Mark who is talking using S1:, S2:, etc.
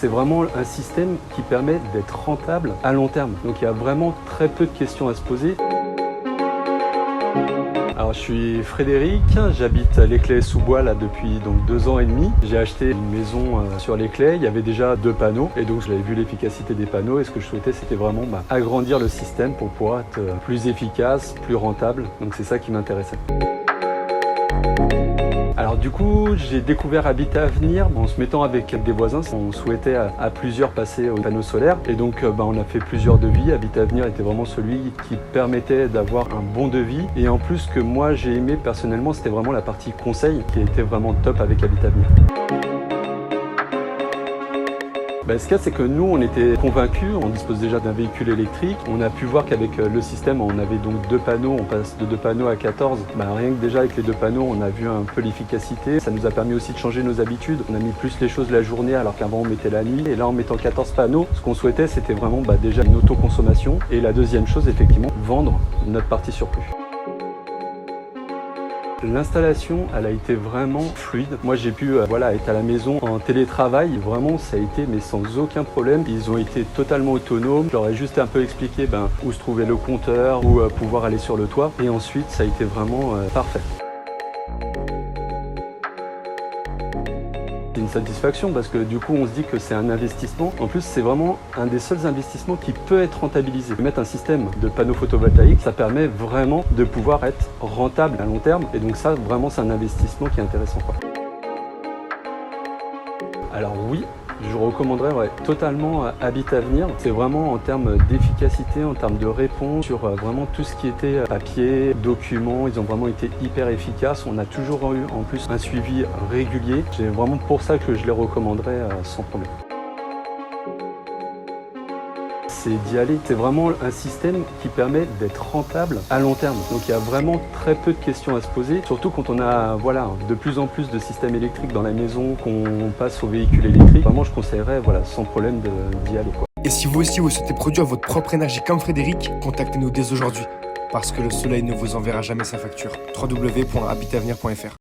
S1: C'est vraiment un système qui permet d'être rentable à long terme. Donc il y a vraiment très peu de questions à se poser. Alors je suis Frédéric, j'habite à l'Éclay-sous-Bois là depuis donc 2 ans et demi. J'ai acheté une maison sur l'Éclay, il y avait déjà 2 panneaux et donc j'avais vu l'efficacité des panneaux et ce que je souhaitais c'était vraiment agrandir le système pour pouvoir être plus efficace, plus rentable. Donc c'est ça qui m'intéressait. Alors du coup, j'ai découvert Habitat Avenir en se mettant avec des voisins. On souhaitait à plusieurs passer aux panneaux solaires et donc on a fait plusieurs devis. Habitat Avenir était vraiment celui qui permettait d'avoir un bon devis et en plus ce que moi j'ai aimé personnellement, c'était vraiment la partie conseil qui était vraiment top avec Habitat Avenir. Ce qu'il y a, c'est que nous, on était convaincus, on dispose déjà d'un véhicule électrique. On a pu voir qu'avec le système, on avait donc 2 panneaux, on passe de 2 panneaux à 14. Rien que déjà avec les 2 panneaux, on a vu un peu l'efficacité. Ça nous a permis aussi de changer nos habitudes. On a mis plus les choses la journée alors qu'avant on mettait la nuit. Et là, en mettant 14 panneaux, ce qu'on souhaitait, c'était vraiment déjà une autoconsommation. Et la deuxième chose, effectivement, vendre notre partie surplus. L'installation, elle a été vraiment fluide. Moi, j'ai pu être à la maison en télétravail. Vraiment, ça a été mais sans aucun problème. Ils ont été totalement autonomes. Je leur ai juste un peu expliqué où se trouvait le compteur, où pouvoir aller sur le toit. Et ensuite, ça a été vraiment parfait. C'est une satisfaction parce que du coup on se dit que c'est un investissement. En plus c'est vraiment un des seuls investissements qui peut être rentabilisé. Mettre un système de panneaux photovoltaïques, ça permet vraiment de pouvoir être rentable à long terme et donc ça vraiment c'est un investissement qui est intéressant. Alors oui, je recommanderais totalement Habitat Avenir. C'est vraiment en termes d'efficacité, en termes de réponse sur vraiment tout ce qui était papier, documents. Ils ont vraiment été hyper efficaces. On a toujours eu en plus un suivi régulier. C'est vraiment pour ça que je les recommanderais sans problème. C'est d'y aller. C'est vraiment un système qui permet d'être rentable à long terme. Donc il y a vraiment très peu de questions à se poser, surtout quand on a de plus en plus de systèmes électriques dans la maison, qu'on passe aux véhicules électriques. Vraiment, je conseillerais sans problème d'y aller.
S2: Et si vous aussi vous souhaitez produire votre propre énergie comme Frédéric, contactez-nous dès aujourd'hui, parce que le soleil ne vous enverra jamais sa facture. www.habitavenir.fr